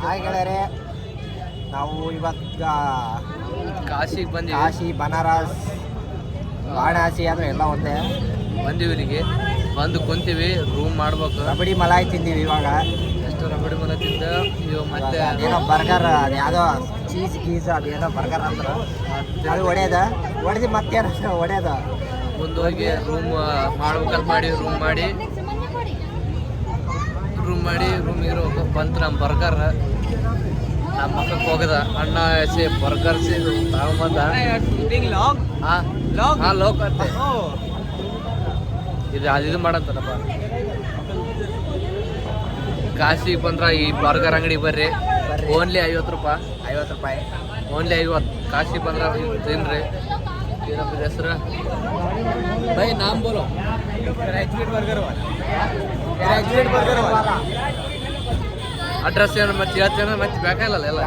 Hi ಗೆಳೆಯರೆ, ನಾವು ಇವತ್ತು ಕಾಶಿಗೆ ಬಂದಿವಿ. ಕಾಶಿ, ಬನಾರಸ್, ವಾರಣಾಸಿ ಆದರೆ ಎಲ್ಲ ಒಂದೇ. ಬಂದಿವಿ ಇಲ್ಲಿಗೆ, ಬಂದು ಕುಂತೀವಿ. ರೂಮ್ ಮಾಡ್ಬೇಕು. ರಬಡಿ ಮಲಾಯಿ ತಿಂದೀವಿ ಇವಾಗ. ಎಷ್ಟು ರಬಡಿ ಮಲ ತಿಂದ ಇವಾಗ ಮತ್ತೆ ಅದೇನೋ ಬರ್ಗರ್, ಅದ್ಯಾವುದೋ ಚೀಸ್ ಗೀಸ್ ಅದೇನೋ ಬರ್ಗರ್ ಅಂದ್ರೆ ಅದು ಹೊಡೆದು ಮತ್ತೇನೋ ಹೊಡೆಯೋದು. ಮುಂದೋಗಿ ರೂಮ್ ಮಾಡ್ಬೇಕಂತ ಮಾಡಿ ರೂಮಿಗೆ ಇರೋದು ಬಂತು. ನಮ್ಮ ಬರ್ಗರ್ ನಮ್ಮ ಮಕ್ಕಕ್ಕೆ ಹೋಗದ ಅಣ್ಣ ಎಸಿ ಬರ್ಗರ್ ತಗೊಂಬಂದ. ಹಾಂ ಲೋಕ್ ಅಂತೆ ಇದು ಮಾಡಂತಾರಪ್ಪ. ಕಾಶಿಗೆ ಬಂದ್ರೆ ಈ ಬರ್ಗರ್ ಅಂಗಡಿ ಬರ್ರಿ. ಓನ್ಲಿ 50 ರೂಪಾಯಿ. ಓನ್ಲಿ 50. ಕಾಶಿಗೆ ಬಂದ್ರೆ ತಿನ್ರಿ. ಏನಪ್ಪ ಹೆಸರು ಬೈ ನಾಮ್ ಬೋಲೋ. ಅಡ್ರೆಸ್ ಏನು ಮತ್ತೆ ಹೇಳ್ತೇನೆ, ಮತ್ತೆ ಬೇಕಾಗಿಲ್ಲ ಎಲ್ಲ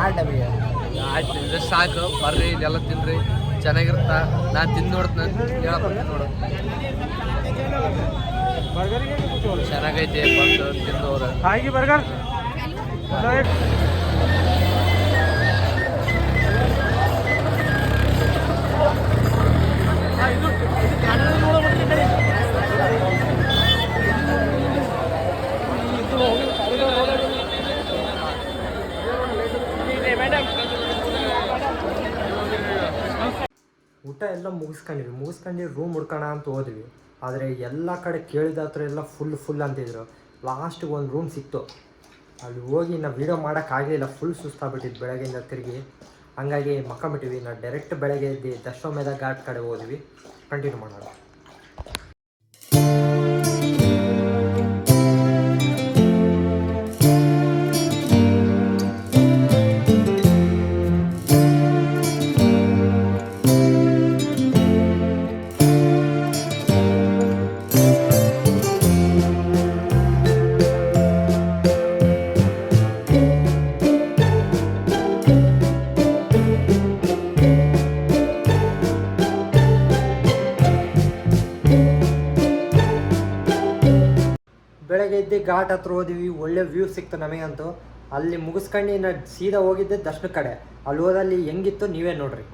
ಆಯ್ತು. ತಿಂದ್ರೆ ಸಾಕು, ಬರ್ರಿ ಇದೆಲ್ಲ ತಿನ್ರಿ, ಚೆನ್ನಾಗಿರುತ್ತ. ನಾನು ತಿಂದು ನೋಡ್ತೀನಿ, ಹೇಳಕ್ಕೆ ನೋಡು ಚೆನ್ನಾಗೈತೆ. ಬಂದು ತಿಂದವ್ರು ಹಾಗೆ ಬರ್ಗರ್ ಊಟ ಎಲ್ಲ ಮುಗಿಸ್ಕೊಂಡು ರೂಮ್ ಹುಡ್ಕೋಣ ಅಂತ ಹೋದ್ವಿ. ಆದರೆ ಎಲ್ಲ ಕಡೆ ಕೇಳಿದ ಹತ್ರ ಎಲ್ಲ ಫುಲ್ ಅಂತಿದ್ರು. ಲಾಸ್ಟಿಗೆ ಒಂದು ರೂಮ್ ಸಿಕ್ತು. ಅಲ್ಲಿ ಹೋಗಿ ನಾವು ವೀಡಿಯೋ ಮಾಡೋಕ್ಕಾಗಲಿಲ್ಲ, ಫುಲ್ ಸುಸ್ತಾಗ್ಬಿಟ್ಟಿದ್ದು ಬೆಳಗ್ಗೆಯಿಂದ ತಿರುಗಿ. ಹಂಗಾಗಿ ಮಕ್ಕೊಂಬಿಟ್ಟಿವಿ. ನಾವು ಡೈರೆಕ್ಟ್ ಬೆಳಗ್ಗೆ ಎದ್ದು ದಶೋಮೇಧ ಘಾಟ್ ಕಡೆ ಹೋದ್ವಿ. ಕಂಟಿನ್ಯೂ ಮಾಡೋಣ. ಬೆಳಗ್ಗೆ ಎದ್ದು ಘಾಟ್ ಹತ್ರ ಹೋದಿವಿ. ಒಳ್ಳೆ ವ್ಯೂ ಸಿಕ್ತು ನಮಗಂತೂ. ಅಲ್ಲಿ ಮುಗಿಸ್ಕೊಂಡು ಇನ್ನು ಸೀದಾ ಹೋಗಿದ್ದೆ ದರ್ಶನ ಕಡೆ. ಅಲ್ಲಿ ಹೋದಲ್ಲಿ ಹೆಂಗಿತ್ತು ನೀವೇ ನೋಡ್ರಿ.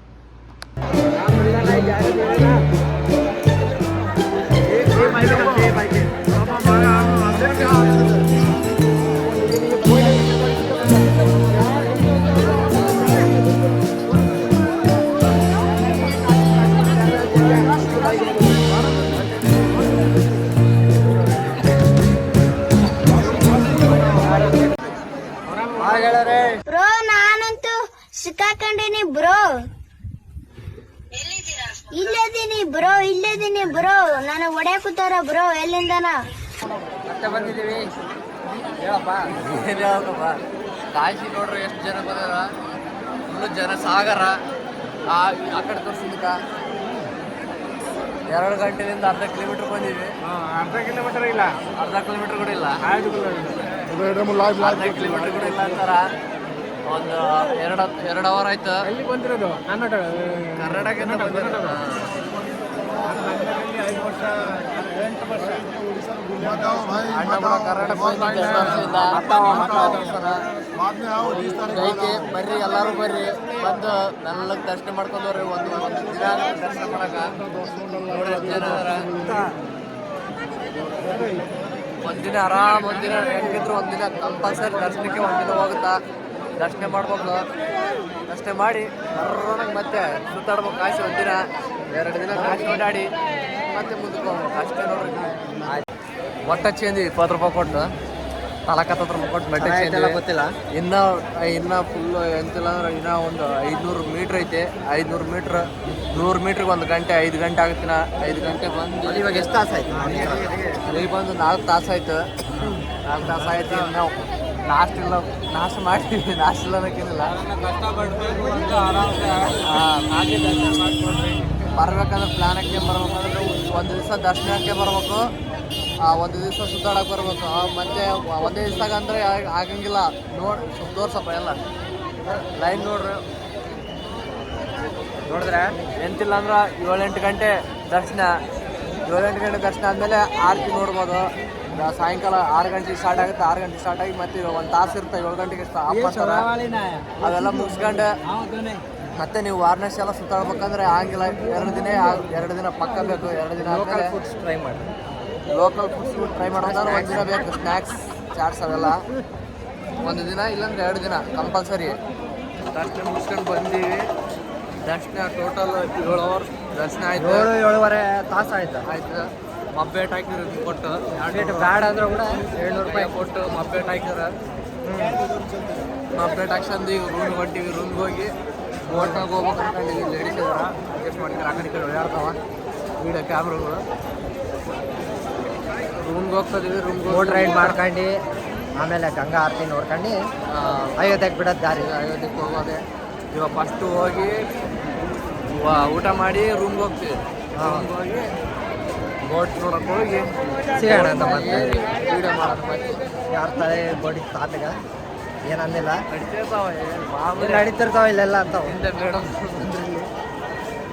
ಬ್ರೋ ನಾನಂತೂ ಸಿಕ್ಕಾಕೊಂಡೀನಿ ಬ್ರೋ. ಇಲ್ಲದೀನಿ ಬ್ರೋ ನಾನು ಹೊಡ್ಯಾಕುತ್ತಾರ ಬ್ರೋ. ಎಲ್ಲಿಂದನ ಮತ್ತೆ ಬಂದಿದ್ದೀವಿ. ಹೇಳಪ್ಪ ಕಾಶಿ ನೋಡ್ರಿ ಎಷ್ಟು ಜನ ಬಂದಾರ. ಫುಲ್ಲು ಜನ ಸಾಗರ. ಆ ಕಡೆ ತೋರಿಸಿದಕ್ಕ 2 ಗಂಟೆಯಿಂದ ಅರ್ಧ ಕಿಲೋಮೀಟರ್ ಬಂದಿದ್ವಿ. ಅರ್ಧ ಕಿಲೋಮೀಟರ್ ಇಲ್ಲ, ಅರ್ಧ ಕಿಲೋಮೀಟರ್ ಕೂಡ ಇಲ್ಲ, 5 ಕಿಲೋಮೀಟರ್. ಅರ್ಧ ಕಿಲೋಮೀಟರ್ ಕೂಡ ಇಲ್ಲ ಅಂತಾರ. ಒಂದು 2 ಅವರ್ ಆಯ್ತು. ಎಲ್ಲಿ ಬಂದಿರೋದು? ಕರ್ನಾಟಕದಿಂದ ಬಂದಿರೋದು. 5 ವರ್ಷ 8 ವರ್ಷ ಅಣ್ಣ ಕೂಡ ಕರ್ನಾಟಕ ಐತಿ. ಬರ್ರಿ ಎಲ್ಲರೂ ಬರ್ರಿ, ಬಂದು ನನ್ನ ದರ್ಶನ ಮಾಡ್ಕೊಂಡವ್ರಿ. ಒಂದು ದಿನ ದರ್ಶನ ಮಾಡಕ ಒಂದಿನ ಆರಾಮ್, ಒಂದಿನ ಹೆಂಗಿದ್ರು ಒಂದಿನ ಕಂಪಲ್ಸರಿ ದರ್ಶನಕ್ಕೆ ಒಂದಿನ ಹೋಗುತ್ತಾ. ದರ್ಶನ ಮಾಡ್ಬೇಕು. ದರ್ಶನ ಮಾಡಿ ಬರೋಣಗೆ ಮತ್ತೆ ಸುತ್ತಾಡ್ಬೇಕು ಕಾಶಿ. ಒಂದಿನ 2 ದಿನ ಕಾಶಿ ಓಡಾಡಿ ಮತ್ತೆ ಮುಂದಕ್ಕೆ ಹೋಗ್ಬೇಕು ಅಷ್ಟೇ ನೋಡ್ರಿ. ಒಟ್ಟ ಚೇಂಜ್ 20 ರೂಪಾಯಿ ಕೊಟ್ಟು 40 ರೂಪಾಯಿ ಕೊಟ್ಟು ಬಟ್ಟೆ ಚೇಂಜ್ ಗೊತ್ತಿಲ್ಲ. ಇನ್ನು ಫುಲ್ಲು ಎಂತಿಲ್ಲ ಅಂದ್ರೆ ಇನ್ನೂ ಒಂದು 500 ಮೀಟ್ರ್ ಐತೆ. 500 ಮೀಟ್ರ್ 100 ಮೀಟ್ರಿಗೆ 1 ಗಂಟೆ, 5 ಗಂಟೆ ಆಗುತ್ತಿನ. 5 ಗಂಟೆ ಬಂದು ಇವಾಗ ಎಷ್ಟು ತಾಸು ಆಯ್ತು? ಇಲ್ಲಿ ಬಂದು 4 ತಾಸು ಆಯ್ತು. 4 ತಾಸು ಆಯ್ತು. ನಾವು ನಾಷ್ಟ ಮಾಡಿದ್ವಿ. ನಾಷ್ಟ ಇಲ್ಲ ಅನ್ನೋಕ್ಕೇನಿಲ್ಲ. ಬರ್ಬೇಕಂದ್ರೆ ಪ್ಲಾನ್ ಹಾಕಿ ಬರ್ಬೇಕಂದ್ರೆ ಒಂದು ದಿವಸ ದರ್ಶನಕ್ಕೆ ಬರ್ಬೇಕು, ಒಂದು ದಿವಸ ಸುತ್ತಾಡಕ್ಕೆ ಬರ್ಬೇಕು. ಮತ್ತೆ ಒಂದೇ ದಿವಸ ಅಂದರೆ ಆಗಂಗಿಲ್ಲ. ತೋರ್ಸಪ್ಪ ಎಲ್ಲ ಲೈನ್ ನೋಡಿದ್ರೆ ಎಂತಿಲ್ಲ ಅಂದ್ರೆ 7-8 ಗಂಟೆ ದರ್ಶನ. 7-8 ಗಂಟೆ ದರ್ಶನ ಆದಮೇಲೆ ಆರತಿ ನೋಡ್ಬೋದು. ಸಾಯಂಕಾಲ 6 ಗಂಟೆಗೆ ಸ್ಟಾರ್ಟ್ ಆಗುತ್ತೆ. 6 ಗಂಟೆಗೆ ಸ್ಟಾರ್ಟ್ ಆಗಿ ಮತ್ತೆ 1 ತಾಸು ಇರುತ್ತೆ, 7 ಗಂಟೆಗೆ ಆಫ್ ಮಾಡ್ತಾರೆ. ಅವೆಲ್ಲ ಮುಗಿಸ್ಕೊಂಡು ಮತ್ತೆ ನೀವು ವಾರಣಾಸಿ ಎಲ್ಲ ಸುತ್ತಾಡ್ಬೇಕಂದ್ರೆ ಆಗಿಲ್ಲ. 2 ದಿನ ಪಕ್ಕ ಬೇಕು. 2 ದಿನ ಲೋಕಲ್ ಫುಡ್ಸ್ ಟ್ರೈ ಮಾಡಿ. ಲೋಕಲ್ ಫುಡ್ಸ್ ಟ್ರೈ ಮಾಡೋದಾದ್ರೆ 1 ದಿನ ಬೇಕು. ಸ್ನ್ಯಾಕ್ಸ್ ಚಾಟ್ಸ್ ಅವೆಲ್ಲ 1 ದಿನ ಇಲ್ಲಾಂದ್ರೆ 2 ದಿನ ಕಂಪಲ್ಸರಿ. ದರ್ಶನ ಮುಗಿಸ್ಕೊಂಡು ಬಂದೀವಿ. ದರ್ಶನ ಟೋಟಲ್ 7 ಅವರ್ಸ್ ದರ್ಶನ ಆಯ್ತು. 7-7.5 ತಾಸು ಆಯ್ತು. ಮಬ್ಬೇಟ್ ಹಾಕಿರೋದು ಕೊಟ್ಟು ಬ್ಯಾಡ ಅಂದ್ರೆ ಕೂಡ 700 ರೂಪಾಯಿ ಕೊಟ್ಟು ಮಬ್ಬೇಟ್ ಹಾಕಿದ್ರೆ ಮಬ್ಬೇಟ್ ಹಾಕ್ಸಂದು ಈಗ ರೂಮ್ಗೆ ಹೊಂಟಿವಿ. ರೂಮ್ಗೆ ಹೋಗಿ ಬೋಟ್ನಾಗ ಹೋಗ್ಬೇಕು ಅನ್ಕೊಂಡಿವಿ. ಲೇಡೀಸ್ ಇದಾರ ಅಡ್ಜಸ್ಟ್ ಮಾಡಿದ್ರೆ ಆ ಕಡೆ ಈ ಕಡೆ ಓಡಾಡ್ತಾವ ವೀಡಿಯೋ ಕ್ಯಾಮ್ರಾಗಳು. ರೂಮ್ಗೆ ಹೋಗ್ತಿದ್ದೀವಿ. ರೂಮ್ಗೆ ಬೋಟ್ ರೈಡ್ ಮಾಡ್ಕೊಂಡು ಆಮೇಲೆ ಗಂಗಾ ಆರತಿ ನೋಡ್ಕೊಂಡು ಅಯೋಧ್ಯೆಗೆ ಬಿಡೋದು ದಾರಿ. ಅಯೋಧ್ಯೆಗೆ ಹೋಗೋದೆ. ಇವಾಗ ಫಸ್ಟು ಹೋಗಿ ಊಟ ಮಾಡಿ ರೂಮ್ಗೆ ಹೋಗ್ತೀವಿ. ರೂಮ್ಗೆ ಹೋಗಿ ಬೋಟ್ ನೋಡಕ್ಕೆ ಹೋಗಿ ಸಿಗೋಣ ಅಂತ ಮತ್ತೆ ವೀಡಿಯೋ ಮಾಡೋದು. ಮತ್ತೆ ಯಾರ ತಲೆ ಬೋಡಿ ತಾತಗ ಏನಂದಿಲ್ಲ, ನಡಿತಿರ್ತಾವ ನಡೀತಿರ್ತಾವ ಇಲ್ಲೆಲ್ಲ ಅಂತ. ಹಿಂದೆ ಮೇಡಮ್ ಬಂದ್ರಿ,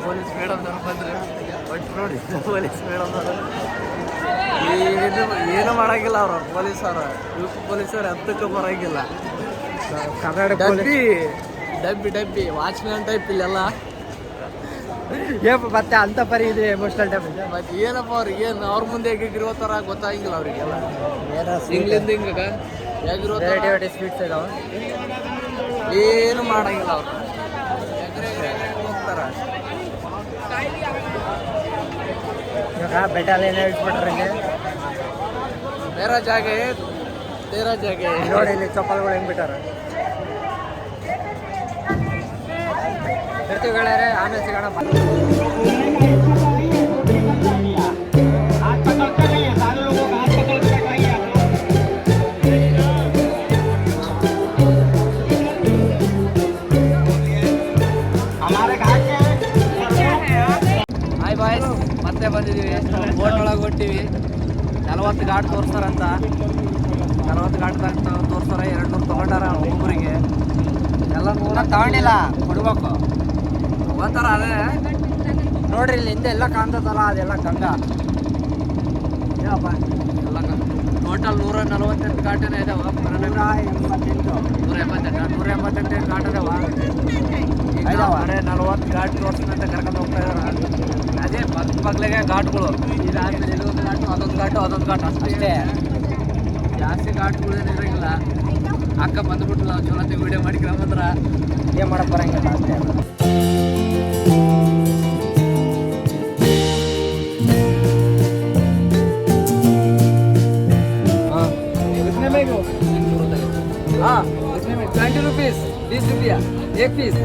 ಪೊಲೀಸ್ ಮೇಡಮ್ ಬಂದ್ರೆ ಒಟ್ಟು ನೋಡಿ ಪೊಲೀಸ್ ಮೇಡಮ್ ಏನು ಮಾಡೋಂಗಿಲ್ಲ ಅವರು ಪೊಲೀಸರು. ಪೊಲೀಸರು ಹತ್ತಕ್ಕೆ ಬರೋಂಗಿಲ್ಲ. ಕರ್ನಾಟಕ ಡಬ್ಬಿ ವಾಚ್ಮ್ಯಾನ್ ಟೈಪ್ ಇಲ್ಲೆಲ್ಲ. ಮತ್ತೆ ಅಂತ ಪರಿ ಇದೆ ಎಮೋಷನಲ್ ಡ್ಯಾಮೇಜ್. ಮತ್ತೆ ಏನಪ್ಪ ಅವ್ರಿಗೆ ಏನು ಅವ್ರ ಮುಂದೆ ಹೇಗಿರೋ ಥರ ಗೊತ್ತಾಗಿಲ್ಲ ಅವ್ರಿಗೆಲ್ಲ. ಹಿಂಗ್ಲಿಂದ ಹಿಂಗ ಹೇಗಿರೋ ವೆರೈಟಿ ಸ್ವೀಟ್ಸ್ ಇದಾವೆ. ಏನು ಮಾಡೋಂಗಿಲ್ಲ ಅವರು. ಹೋಗ್ತಾರ. ಇವಾಗ ಬೆಟ್ಟಲ್ಲಿ ಏನೋ ಇಟ್ಬಿಟ್ರೆ ಇಲ್ಲಿ ಬೇರೆ ಜಾಗ ನೋಡಿ, ಇಲ್ಲಿ ಚಪ್ಪಲ್ಗಳು ಹೆಂಗ್ ಬಿಟ್ಟಾರ. ಇರ್ತೀವಿ ಗೆಳೆಯರೆ, ಆಮೇಲೆ ಸಿಗೋಣ. ಹಾಯ್ ಬಾಯ್ಸ್, ಮತ್ತೆ ಬಂದಿದ್ದೀವಿ. ಬೋಟ್ ಒಳಗೆ ಹೊಟ್ಟಿವಿ. 40 ಘಾಟ್ ತೋರಿಸ್ತಾರಂತ. 40 ಘಾಟ್ ತೋರಿಸ್ತಾರೆ. 200 ತೊಗೊಂಡಾರ ಒಬ್ಬರಿಗೆ. ಎಲ್ಲ ತಗೊಂಡಿಲ್ಲ, ಕೊಡ್ಬೇಕು. ಒಂಥರ ಅದೇ ನೋಡ್ರಿ ಇಲ್ಲಿ ಹಿಂದೆ ಎಲ್ಲ ಕಾಣ್ತದಲ್ಲ, ಅದೆಲ್ಲ ಗಂಗಾ. ಏನಪ್ಪ ಎಲ್ಲ ಟೋಟಲ್ 148 ಘಾಟನೇ ಇದಾವ. 188 ಘಾಟ್ ಇದಾವ. ಈಗ ಬರೇ 40 ಘಾಟ್ ತೋರಿಸ್ದಂತ ಕರ್ಕೊಂಡು ಹೋಗ್ತಾ ಇದಾರ. ಅದೇ ಪಕ್ಕಲಿಗೆ ಘಾಟ್ಗಳು. ಇದಾದ್ಮೇಲೆ ಇದೊಂದು ಘಾಟು, ಅದೊಂದು ಘಾಟ್ ಅಷ್ಟೇ. ಜಾಸ್ತಿ ಘಾಟ್ಗಳು ಏನು ಇರೋಂಗಿಲ್ಲ. ಅಕ್ಕ ಬಂದ್ಬಿಟ್ಟು ನಾವು ಚಲೋತ್ತೆ ವಿಡಿಯೋ ಮಾಡಿಕೊಂಡ್ರ ಏನು ಮಾಡಕ್ಕೆ ಬರೋಂಗಿಲ್ಲ ಅಷ್ಟೇ. हाँ, इसमें 20 रुपीज़, 20 रुपया 1 पीस.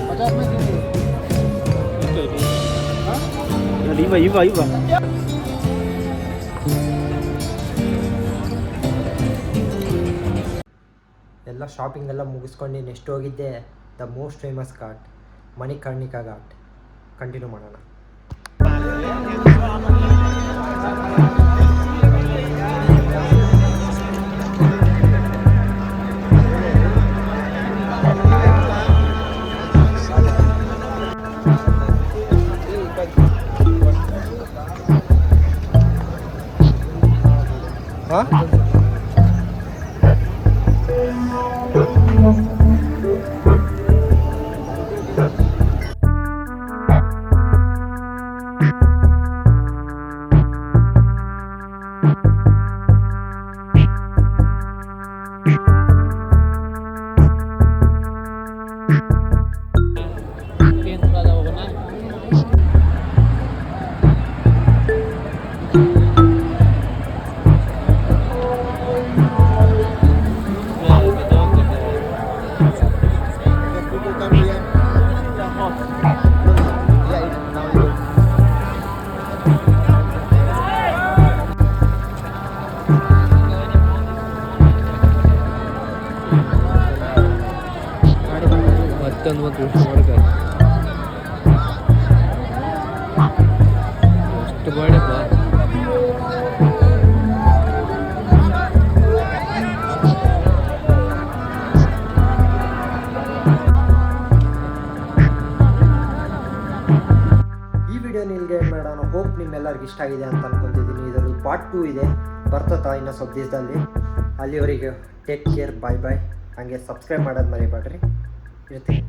50 में दीजिए. ಇವ ಎಲ್ಲ ಶಾಪಿಂಗ್ ಎಲ್ಲ ಮುಗಿಸ್ಕೊಂಡು ನೆಕ್ಸ್ಟ್ ಹೋಗಿದ್ದೆ the most famous ghat, Manikarnika ghat. Continue ಮಾಡೋಣ. ಅಷ್ಟು ಬೇಡಪ್ಪ. ಈ ವಿಡಿಯೋ ನಿಮಗೆ ಮಾಡೋಣ. ಹೋಪ್ ನಿಮ್ಮೆಲ್ಲರಿಗೂ ಇಷ್ಟ ಆಗಿದೆ ಅಂತ ಅನ್ಕೊತಿದ್ದೀನಿ. ಇದರಲ್ಲಿ ಪಾರ್ಟ್ 2 ಇದೆ. ಬರ್ತತಾ ಇನ್ನೂ ಸ್ವಲ್ಪ ದಿವಸದಲ್ಲಿ. ಅಲ್ಲಿವರೆಗೆ ಟೇಕ್ ಕೇರ್, ಬಾಯ್ ಬಾಯ್. ಹಾಗೆ ಸಬ್ಸ್ಕ್ರೈಬ್ ಮಾಡೋದು ಮರಿಬೇಡ್ರಿ. ಇರ್ತೀನಿ.